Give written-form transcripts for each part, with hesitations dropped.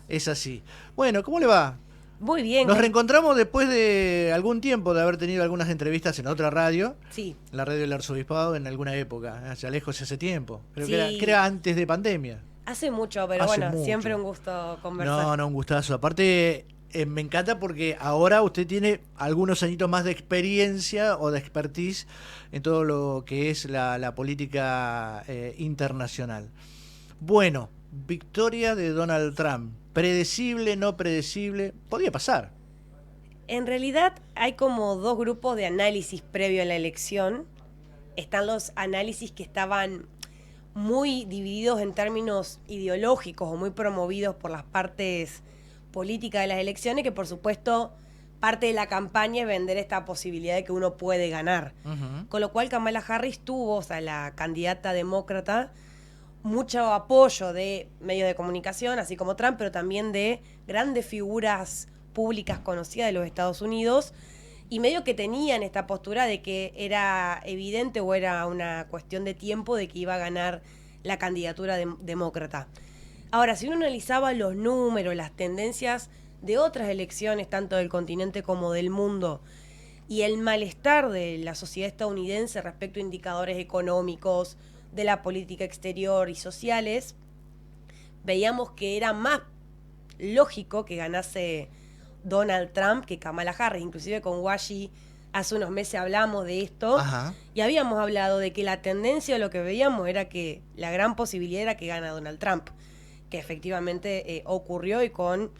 Es así. Bueno, ¿cómo le va? Muy bien, Nos reencontramos después de algún tiempo de haber tenido algunas entrevistas en otra radio, sí, la radio del Arzobispado, en alguna época, allá lejos hace tiempo. Creo que sí, era antes de pandemia. hace mucho, pero Hace bueno, siempre mucho. un gusto conversar. No, un gustazo. Aparte, me encanta porque ahora usted tiene algunos añitos más de experiencia o de expertise en todo lo que es la política internacional. Bueno, victoria de Donald Trump. Predecible, no predecible. Podía pasar. En realidad hay como dos grupos de análisis previo a la elección. Están los análisis que estaban muy divididos en términos ideológicos o muy promovidos por las partes políticas de las elecciones, que por supuesto parte de la campaña es vender esta posibilidad de que uno puede ganar. Con lo cual Kamala Harris tuvo, o sea, la candidata demócrata, mucho apoyo de medios de comunicación, así como Trump, pero también de grandes figuras públicas conocidas de los Estados Unidos, y medio que tenían esta postura de que era evidente o era una cuestión de tiempo de que iba a ganar la candidatura demócrata. Ahora, si uno analizaba los números, las tendencias de otras elecciones, tanto del continente como del mundo, y el malestar de la sociedad estadounidense respecto a indicadores económicos, de la política exterior y sociales, veíamos que era más lógico que ganase Donald Trump que Kamala Harris. Inclusive con Washi hace unos meses hablamos de esto. Ajá. Y habíamos hablado de que la tendencia o lo que veíamos era que la gran posibilidad era que gana Donald Trump, que efectivamente ocurrió y con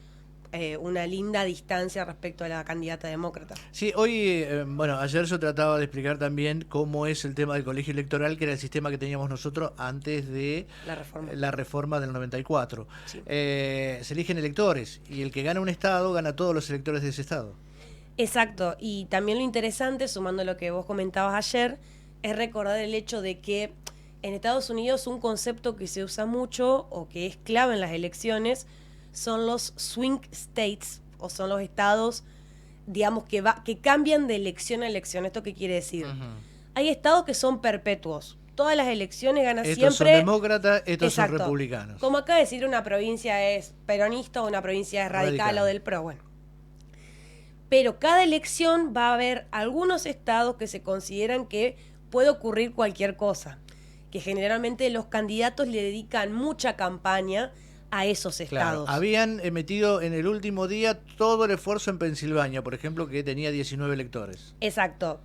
una linda distancia respecto a la candidata demócrata. Sí, hoy, bueno, ayer yo trataba de explicar también cómo es el tema del colegio electoral, que era el sistema que teníamos nosotros antes de la reforma del 94. Sí. Se eligen electores y el que gana un estado gana todos los electores de ese estado. Exacto, y también lo interesante, sumando lo que vos comentabas ayer, es recordar el hecho de que en Estados Unidos un concepto que se usa mucho o que es clave en las elecciones son los swing states, o son los estados, digamos, que cambian de elección a elección. ¿Esto qué quiere decir? Hay estados que son perpetuos. Todas las elecciones ganan Estos siempre... son demócratas, estos Exacto. son republicanos. Como acá decir una provincia es peronista o una provincia es radical o del PRO, bueno. Pero cada elección va a haber algunos estados que se consideran que puede ocurrir cualquier cosa, que generalmente los candidatos le dedican mucha campaña a esos estados. Claro, habían metido en el último día todo el esfuerzo en Pensilvania, por ejemplo, que tenía 19 electores. Exacto.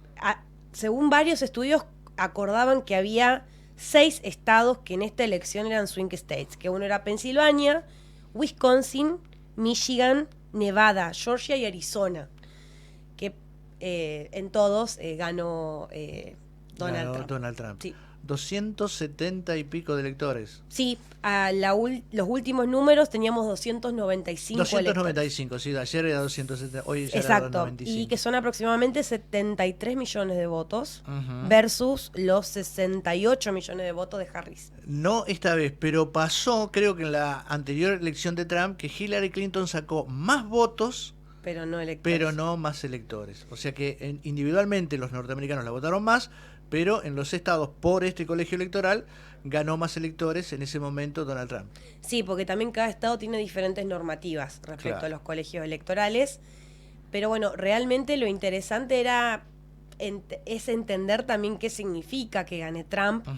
Según varios estudios, acordaban que había 6 estados que en esta elección eran swing states, que uno era Pensilvania, Wisconsin, Michigan, Nevada, Georgia y Arizona, que en todos ganó Donald Trump. Sí. 270 y pico de electores. Sí, los últimos números teníamos 295 295, sí, de ayer era 270, hoy ya Exacto, era 295. Y que son aproximadamente 73 millones de votos versus los 68 millones de votos de Harris. No esta vez, pero pasó, creo que en la anterior elección de Trump, que Hillary Clinton sacó más votos, pero no más electores. O sea que individualmente los norteamericanos la votaron más, pero en los estados, por este colegio electoral, ganó más electores en ese momento Donald Trump. Sí, porque también cada estado tiene diferentes normativas respecto a los colegios electorales. Pero bueno, realmente lo interesante es entender también qué significa que gane Trump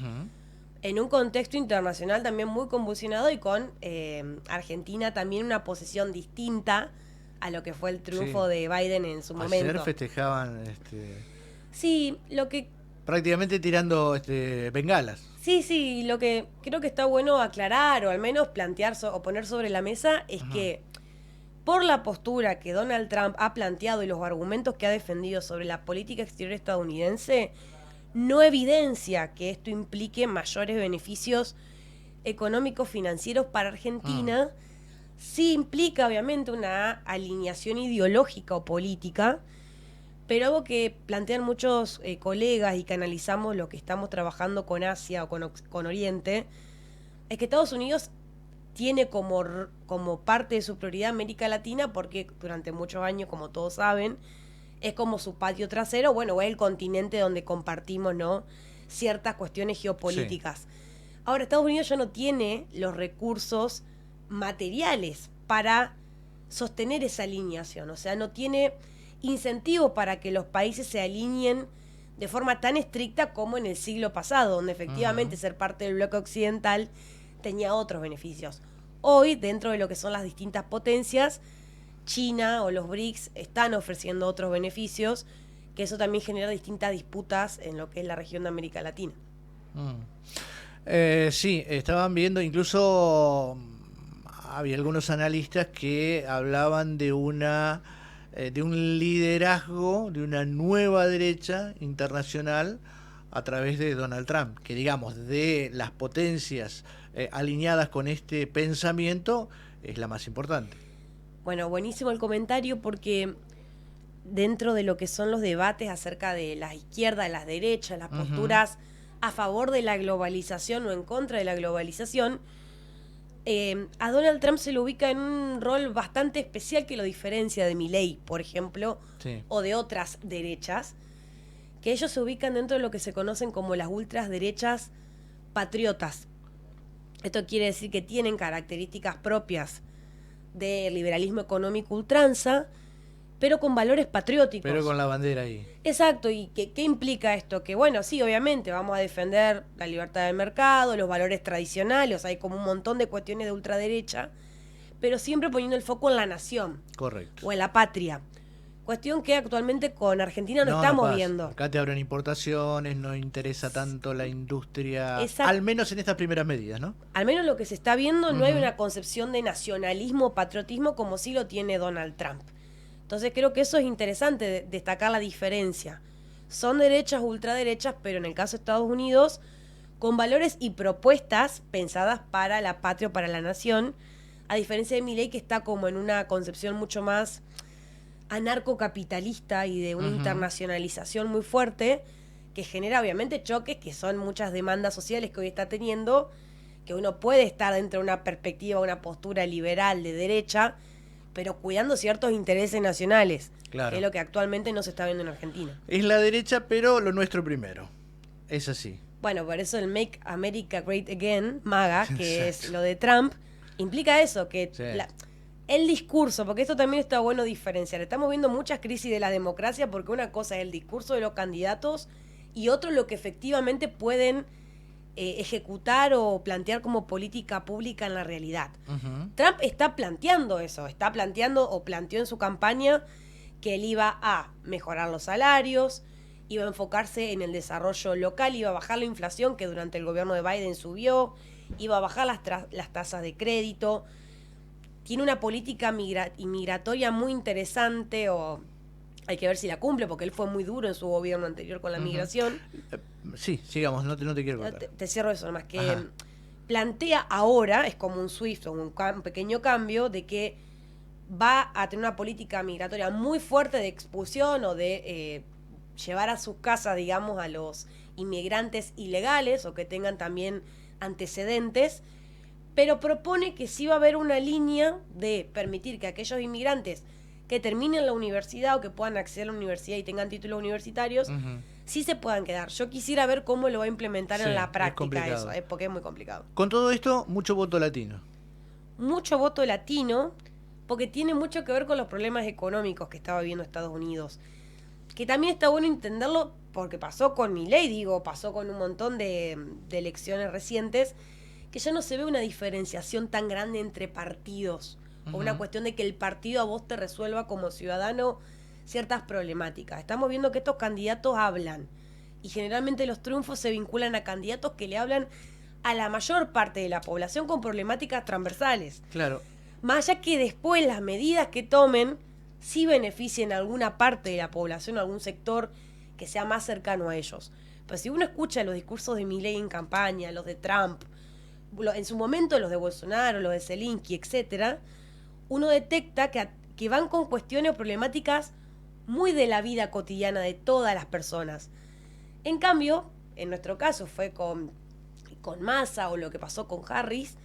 en un contexto internacional también muy convulsionado y con Argentina también en una posición distinta a lo que fue el triunfo de Biden en su momento. Ayer festejaban... Sí, lo que... prácticamente tirando bengalas. Sí, lo que creo que está bueno aclarar o al menos plantear o poner sobre la mesa es que por la postura que Donald Trump ha planteado y los argumentos que ha defendido sobre la política exterior estadounidense, no evidencia que esto implique mayores beneficios económicos financieros para Argentina. Sí implica obviamente una alineación ideológica o política, pero algo que plantean muchos colegas y que analizamos lo que estamos trabajando con Asia o con Oriente, es que Estados Unidos tiene como parte de su prioridad América Latina porque durante muchos años, como todos saben, es como su patio trasero, bueno, es el continente donde compartimos, ¿no?, ciertas cuestiones geopolíticas. Sí. Ahora, Estados Unidos ya no tiene los recursos materiales para sostener esa alineación. O sea, no tiene incentivos para que los países se alineen de forma tan estricta como en el siglo pasado, donde efectivamente ser parte del bloque occidental tenía otros beneficios. Hoy, dentro de lo que son las distintas potencias, China o los BRICS están ofreciendo otros beneficios, que eso también genera distintas disputas en lo que es la región de América Latina. Sí, estaban viendo, incluso había algunos analistas que hablaban de de un liderazgo de una nueva derecha internacional a través de Donald Trump, que digamos de las potencias alineadas con este pensamiento es la más importante. Bueno, buenísimo el comentario porque dentro de lo que son los debates acerca de la izquierda, las derechas, las posturas a favor de la globalización o en contra de la globalización, a Donald Trump se lo ubica en un rol bastante especial que lo diferencia de Milei, por ejemplo, Sí. o de otras derechas, que ellos se ubican dentro de lo que se conocen como las ultraderechas patriotas. Esto quiere decir que tienen características propias del liberalismo económico ultranza, pero con valores patrióticos. Pero con la bandera ahí. Exacto, ¿y qué implica esto? Que bueno, sí, obviamente vamos a defender la libertad del mercado, los valores tradicionales, o sea, hay como un montón de cuestiones de ultraderecha, pero siempre poniendo el foco en la nación. Correcto. O en la patria. Cuestión que actualmente con Argentina no estamos pasa. viendo. Acá te abren importaciones, no interesa tanto la industria, Exacto. al menos en estas primeras medidas, ¿no? Al menos lo que se está viendo, no hay una concepción de nacionalismo, patriotismo como sí lo tiene Donald Trump. Entonces creo que eso es interesante, destacar la diferencia. Son derechas, ultraderechas, pero en el caso de Estados Unidos, con valores y propuestas pensadas para la patria o para la nación, a diferencia de Milei, que está como en una concepción mucho más anarcocapitalista y de una internacionalización muy fuerte, que genera obviamente choques, que son muchas demandas sociales que hoy está teniendo, que uno puede estar dentro de una perspectiva, una postura liberal de derecha, pero cuidando ciertos intereses nacionales, Claro. que es lo que actualmente no se está viendo en Argentina. Es la derecha, pero lo nuestro primero. Es así. Bueno, por eso el Make America Great Again, MAGA, que es Exacto. lo de Trump, implica eso, que Sí. el discurso, porque esto también está bueno diferenciar. Estamos viendo muchas crisis de la democracia porque una cosa es el discurso de los candidatos y otro lo que efectivamente pueden ejecutar o plantear como política pública en la realidad. Trump está planteando eso, está planteando o planteó en su campaña que él iba a mejorar los salarios, iba a enfocarse en el desarrollo local, iba a bajar la inflación que durante el gobierno de Biden subió, iba a bajar las tasas de crédito. Tiene una política inmigratoria muy interesante, o hay que ver si la cumple, porque él fue muy duro en su gobierno anterior con la migración. Sí, sigamos, no te quiero cortar. Te cierro eso nomás, que Ajá. plantea ahora, es como un switch o un pequeño cambio, de que va a tener una política migratoria muy fuerte de expulsión o de llevar a sus casas, digamos, a los inmigrantes ilegales o que tengan también antecedentes, pero propone que sí va a haber una línea de permitir que aquellos inmigrantes que terminen la universidad o que puedan acceder a la universidad y tengan títulos universitarios, sí se puedan quedar. Yo quisiera ver cómo lo va a implementar Sí, en la es práctica complicado. eso, porque es muy complicado. Con todo esto, mucho voto latino. Mucho voto latino, porque tiene mucho que ver con los problemas económicos que estaba viviendo Estados Unidos. Que también está bueno entenderlo porque pasó con Milei, pasó con un montón de elecciones recientes, que ya no se ve una diferenciación tan grande entre partidos, o una cuestión de que el partido a vos te resuelva como ciudadano ciertas problemáticas. Estamos viendo que estos candidatos hablan, y generalmente los triunfos se vinculan a candidatos que le hablan a la mayor parte de la población con problemáticas transversales. Claro. Más allá que después las medidas que tomen sí beneficien a alguna parte de la población, a algún sector que sea más cercano a ellos. Pero si uno escucha los discursos de Milei en campaña, los de Trump, en su momento los de Bolsonaro, los de Zelensky, etcétera, uno detecta que van con cuestiones o problemáticas muy de la vida cotidiana de todas las personas. En cambio, en nuestro caso fue con Massa o lo que pasó con Harris,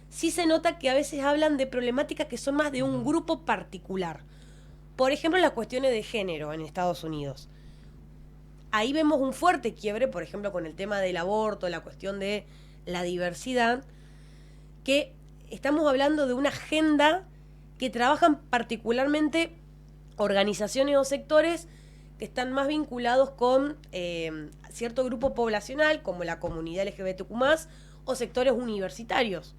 sí se nota que a veces hablan de problemáticas que son más de un grupo particular. Por ejemplo, las cuestiones de género en Estados Unidos. Ahí vemos un fuerte quiebre, por ejemplo, con el tema del aborto, la cuestión de la diversidad, que estamos hablando de una agenda que trabajan particularmente organizaciones o sectores que están más vinculados con cierto grupo poblacional, como la comunidad LGBTQ+, o sectores universitarios.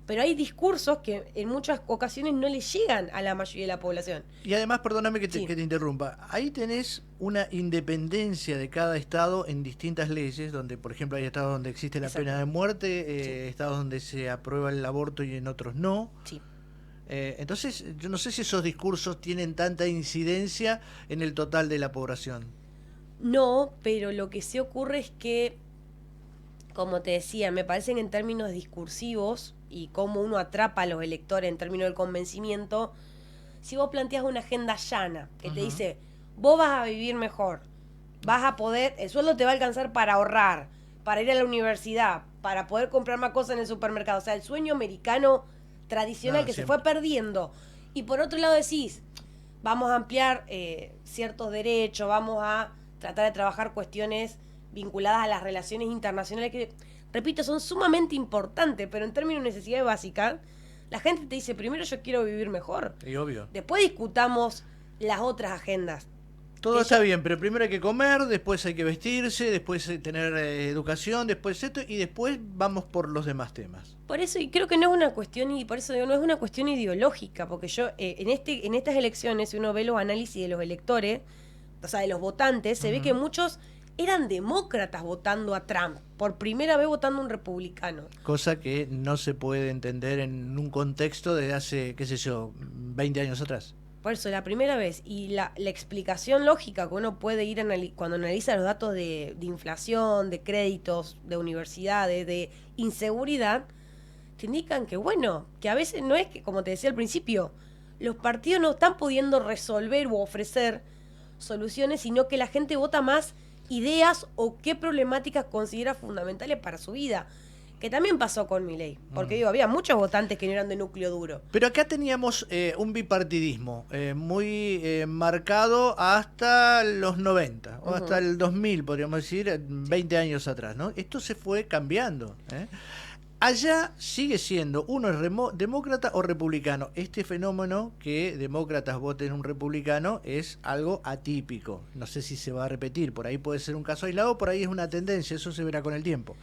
Pero hay discursos que en muchas ocasiones no le llegan a la mayoría de la población. Y además, perdóname que Sí. te interrumpa, ahí tenés una independencia de cada estado en distintas leyes, donde por ejemplo hay estados donde existe la Exacto. pena de muerte, Sí. estados donde se aprueba el aborto y en otros no. Sí. Entonces, yo no sé si esos discursos tienen tanta incidencia en el total de la población. No, pero lo que sí ocurre es que, como te decía, me parece que en términos discursivos y cómo uno atrapa a los electores en términos del convencimiento, si vos planteas una agenda llana que te dice, vos vas a vivir mejor, vas a poder, el sueldo te va a alcanzar para ahorrar, para ir a la universidad, para poder comprar más cosas en el supermercado, o sea, el sueño americano tradicional que siempre se fue perdiendo. Y por otro lado decís, vamos a ampliar ciertos derechos, vamos a tratar de trabajar cuestiones vinculadas a las relaciones internacionales que, repito, son sumamente importantes, pero en términos de necesidades básicas, la gente te dice, primero yo quiero vivir mejor. Y obvio. Después discutamos las otras agendas. Todo está bien, pero primero hay que comer, después hay que vestirse, después tener educación, después esto, y después vamos por los demás temas. Por eso, y creo que no es una cuestión, y por eso digo, no es una cuestión ideológica, porque yo, en estas elecciones, si uno ve los análisis de los electores, o sea, de los votantes, se ve que muchos eran demócratas votando a Trump, por primera vez votando a un republicano. Cosa que no se puede entender en un contexto de hace, qué sé yo, 20 años atrás. Por eso, la primera vez, y la explicación lógica que uno puede ir cuando analiza los datos de inflación, de créditos, de universidades, de inseguridad, te indican que, bueno, que a veces no es que, como te decía al principio, los partidos no están pudiendo resolver u ofrecer soluciones, sino que la gente vota más ideas o qué problemáticas considera fundamentales para su vida. Que también pasó con Milei, porque digo, había muchos votantes que no eran de núcleo duro. Pero acá teníamos un bipartidismo muy marcado hasta los 90, o hasta el 2000, podríamos decir, 20 años atrás, ¿no? Esto se fue cambiando, ¿eh? Allá sigue siendo, uno es demócrata o republicano. Este fenómeno que demócratas voten un republicano es algo atípico. No sé si se va a repetir, por ahí puede ser un caso aislado, por ahí es una tendencia, eso se verá con el tiempo.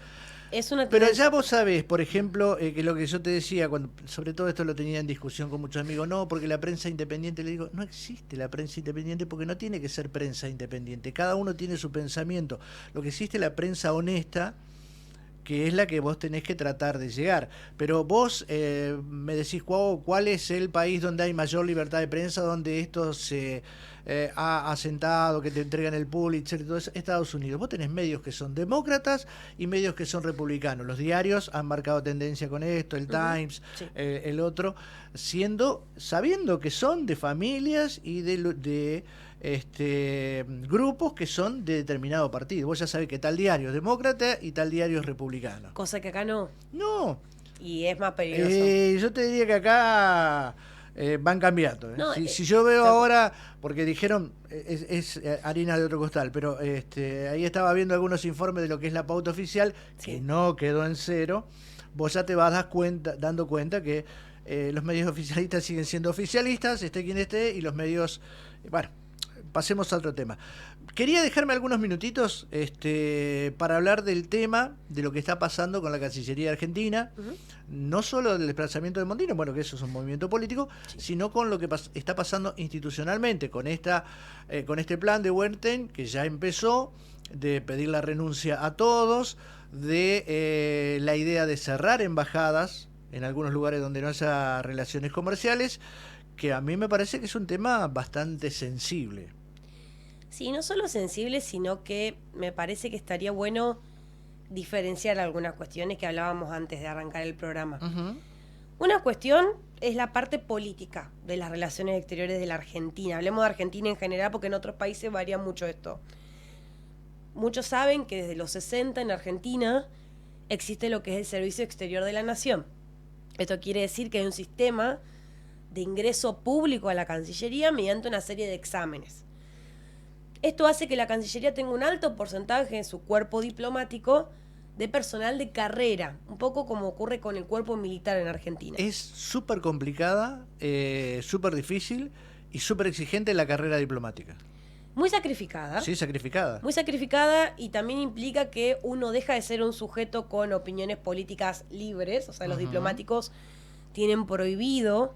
Es una Pero ya vos sabés, por ejemplo, que lo que yo te decía, cuando sobre todo esto lo tenía en discusión con muchos amigos, no, porque la prensa independiente, le digo, no existe la prensa independiente porque no tiene que ser prensa independiente, cada uno tiene su pensamiento. Lo que existe es la prensa honesta, que es la que vos tenés que tratar de llegar. Pero vos me decís, ¿cuál es el país donde hay mayor libertad de prensa, donde esto se ha asentado, que te entregan el Pulitzer y todo eso? Estados Unidos. Vos tenés medios que son demócratas y medios que son republicanos. Los diarios han marcado tendencia con esto, el Times, sí. El otro, sabiendo que son de familias y de grupos que son de determinado partido. Vos ya sabés que tal diario es demócrata y tal diario es republicano. Cosa que acá no. No. Y es más peligroso. Yo te diría que acá van cambiando. No, si yo veo ahora, porque dijeron, es harina de otro costal, pero ahí estaba viendo algunos informes de lo que es la pauta oficial, que no quedó en cero. Vos ya te vas dando cuenta que los medios oficialistas siguen siendo oficialistas, esté quien esté, y los medios, bueno, pasemos a otro tema. Quería dejarme algunos minutitos para hablar del tema de lo que está pasando con la Cancillería Argentina, no solo del desplazamiento de Mondino, bueno, que eso es un movimiento político, sino con lo que está pasando institucionalmente, con este plan de Werten, que ya empezó, de pedir la renuncia a todos, de la idea de cerrar embajadas en algunos lugares donde no haya relaciones comerciales, que a mí me parece que es un tema bastante sensible. Sí, no solo sensible, sino que me parece que estaría bueno diferenciar algunas cuestiones que hablábamos antes de arrancar el programa. Una cuestión es la parte política de las relaciones exteriores de la Argentina. Hablemos de Argentina en general porque en otros países varía mucho esto. Muchos saben que desde los 60 en Argentina existe lo que es el Servicio Exterior de la Nación. Esto quiere decir que hay un sistema de ingreso público a la Cancillería mediante una serie de exámenes. Esto hace que la Cancillería tenga un alto porcentaje en su cuerpo diplomático de personal de carrera, un poco como ocurre con el cuerpo militar en Argentina. Es súper complicada, súper difícil y súper exigente la carrera diplomática. Muy sacrificada. Sí, sacrificada. Muy sacrificada, y también implica que uno deja de ser un sujeto con opiniones políticas libres. O sea, los diplomáticos tienen prohibido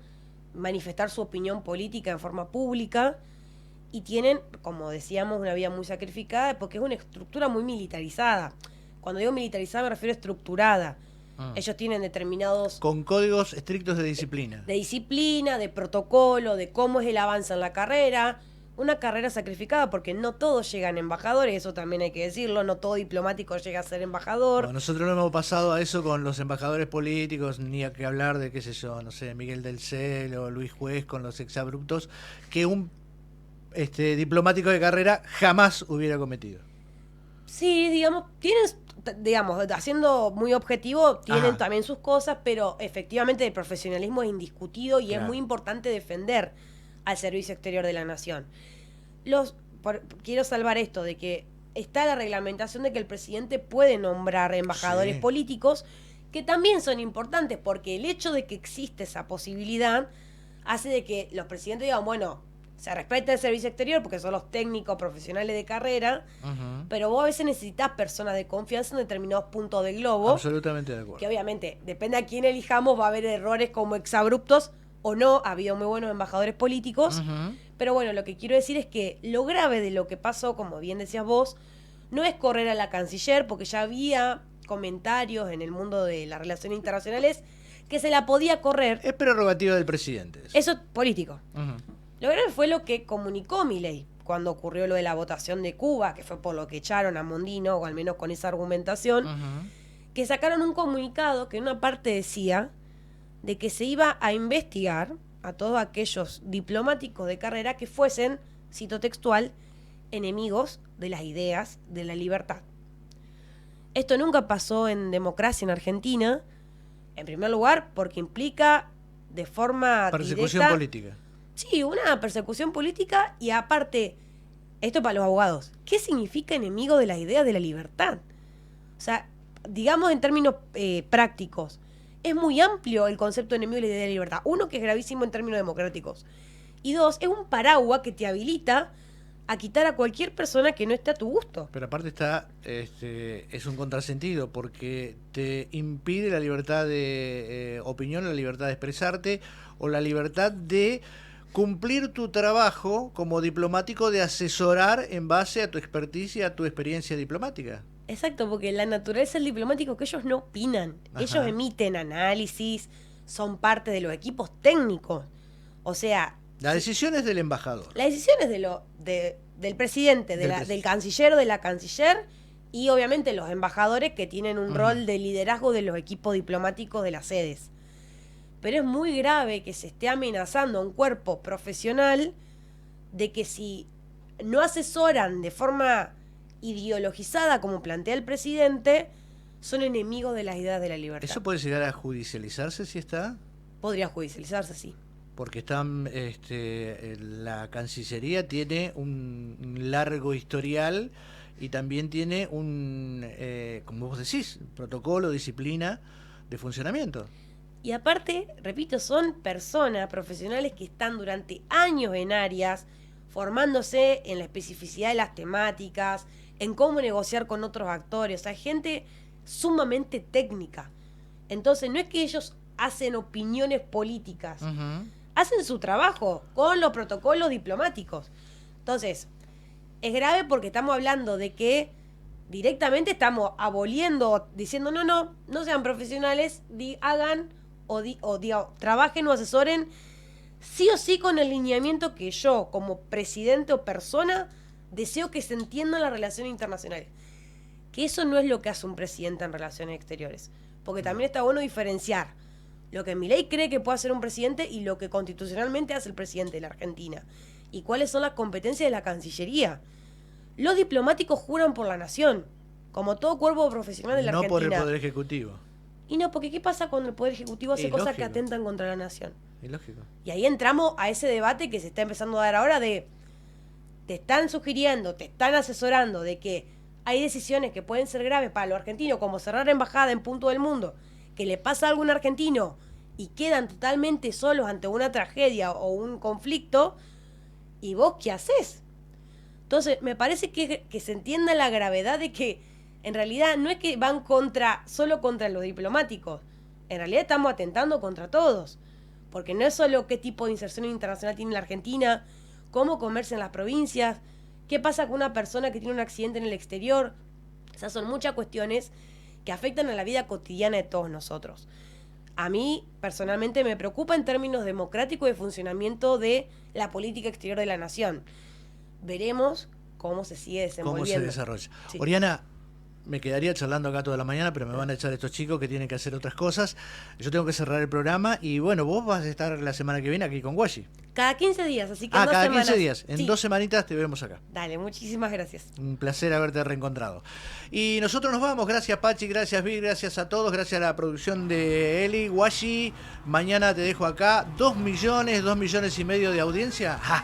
manifestar su opinión política en forma pública y tienen, como decíamos, una vida muy sacrificada porque es una estructura muy militarizada. Cuando digo militarizada me refiero a estructurada. Ellos tienen determinados... Con códigos estrictos de disciplina. De disciplina, de protocolo, de cómo es el avance en la carrera. Una carrera sacrificada porque no todos llegan embajadores, eso también hay que decirlo, no todo diplomático llega a ser embajador. No, nosotros no hemos pasado a eso con los embajadores políticos, ni a que hablar de, qué sé yo, no sé, Miguel del Cel o Luis Juez con los exabruptos, que un diplomático de carrera jamás hubiera cometido. Sí, digamos, haciendo muy objetivo, tienen Ajá. también sus cosas, pero efectivamente el profesionalismo es indiscutido y Claro. es muy importante defender al servicio exterior de la nación. Quiero salvar esto de que está la reglamentación de que el presidente puede nombrar embajadores Sí. políticos, que también son importantes, porque el hecho de que existe esa posibilidad hace de que los presidentes digan, bueno, se respeta el servicio exterior porque son los técnicos profesionales de carrera, pero vos a veces necesitas personas de confianza en determinados puntos del globo. Absolutamente de acuerdo. Que obviamente, depende a quién elijamos, va a haber errores como exabruptos o no. Ha habido muy buenos embajadores políticos. Pero bueno, lo que quiero decir es que lo grave de lo que pasó, como bien decías vos, no es correr a la canciller, porque ya había comentarios en el mundo de las relaciones internacionales que se la podía correr. Es prerrogativa del presidente. Eso es político. Lo grave fue lo que comunicó Milei cuando ocurrió lo de la votación de Cuba, que fue por lo que echaron a Mondino, o al menos con esa argumentación, que sacaron un comunicado que en una parte decía de que se iba a investigar a todos aquellos diplomáticos de carrera que fuesen, cito textual, enemigos de las ideas de la libertad. Esto nunca pasó en democracia en Argentina, en primer lugar porque implica de forma Persecución directa, política. Sí, una persecución política, y aparte, esto para los abogados, ¿qué significa enemigo de las ideas de la libertad? O sea, digamos en términos prácticos, es muy amplio el concepto de enemigo de la idea de la libertad. Uno, que es gravísimo en términos democráticos. Y dos, es un paraguas que te habilita a quitar a cualquier persona que no esté a tu gusto. Pero aparte es un contrasentido porque te impide la libertad de opinión, la libertad de expresarte o la libertad de cumplir tu trabajo como diplomático, de asesorar en base a tu expertise y a tu experiencia diplomática. Exacto, porque la naturaleza del diplomático es que ellos no opinan. Ajá. Ellos emiten análisis, son parte de los equipos técnicos. O sea, La decisión es del embajador. la decisión es del presidente, del canciller o de la canciller, y obviamente los embajadores, que tienen un rol de liderazgo de los equipos diplomáticos de las sedes. Pero es muy grave que se esté amenazando a un cuerpo profesional de que si no asesoran de forma ideologizada, como plantea el presidente, son enemigos de las ideas de la libertad. ¿Eso puede llegar a judicializarse si está? Podría judicializarse, sí. Porque la Cancillería tiene un largo historial y también tiene como vos decís, protocolo, disciplina de funcionamiento. Y aparte, repito, son personas profesionales que están durante años en áreas, formándose en la especificidad de las temáticas, en cómo negociar con otros actores. O sea, gente sumamente técnica. Entonces, no es que ellos hacen opiniones políticas, hacen su trabajo con los protocolos diplomáticos. Entonces, es grave porque estamos hablando de que directamente estamos aboliendo, diciendo no sean profesionales, hagan trabajen o asesoren sí o sí con el lineamiento que yo, como presidente o persona, deseo que se entienda la relación internacional. Que eso no es lo que hace un presidente en relaciones exteriores. Porque también está bueno diferenciar lo que Milei cree que puede hacer un presidente y lo que constitucionalmente hace el presidente de la Argentina. Y cuáles son las competencias de la Cancillería. Los diplomáticos juran por la nación, como todo cuerpo profesional de la No Argentina. por el Poder Ejecutivo. Y no, porque ¿qué pasa cuando el Poder Ejecutivo hace cosas que Ilógico. atentan contra la nación? Ilógico. Y ahí entramos a ese debate que se está empezando a dar ahora de te están sugiriendo, te están asesorando de que hay decisiones que pueden ser graves para los argentinos, como cerrar embajada en punto del mundo, que le pasa a algún argentino y quedan totalmente solos ante una tragedia o un conflicto, ¿y vos qué haces? Entonces, me parece que se entienda la gravedad de que en realidad no es que van solo contra los diplomáticos, en realidad estamos atentando contra todos, porque no es solo qué tipo de inserción internacional tiene la Argentina, cómo comercian las provincias, qué pasa con una persona que tiene un accidente en el exterior. Esas son muchas cuestiones que afectan a la vida cotidiana de todos nosotros. A mí, personalmente, me preocupa en términos democráticos de funcionamiento de la política exterior de la nación. Veremos cómo se sigue desenvolviendo. Cómo se desarrolla. Sí. Oriana, me quedaría charlando acá toda la mañana, pero me van a echar estos chicos que tienen que hacer otras cosas. Yo tengo que cerrar el programa y bueno, vos vas a estar la semana que viene aquí con Washi. Cada 15 días, así que en 2 cada semanas. 15 días. En Sí. 2 semanitas te vemos acá. Dale, muchísimas gracias. Un placer haberte reencontrado. Y nosotros nos vamos. Gracias, Pachi. Gracias, Vic. Gracias a todos. Gracias a la producción de Eli. Washi, mañana te dejo acá. 2 millones y medio de audiencia. ¡Ja!